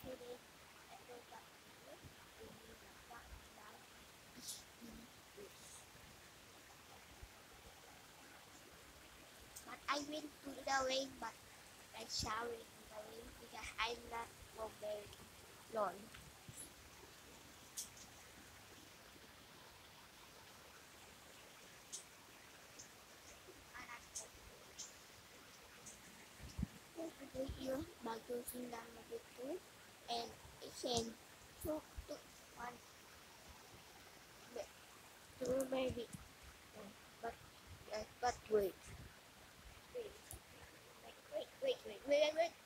today I forgot to give you the fact that it's in this. But I went to the rain, but I showered in the rain because I'm not for very long. Video baguhin naman ito and isend so to one to maybe but but wait wait wait wait wait wait wait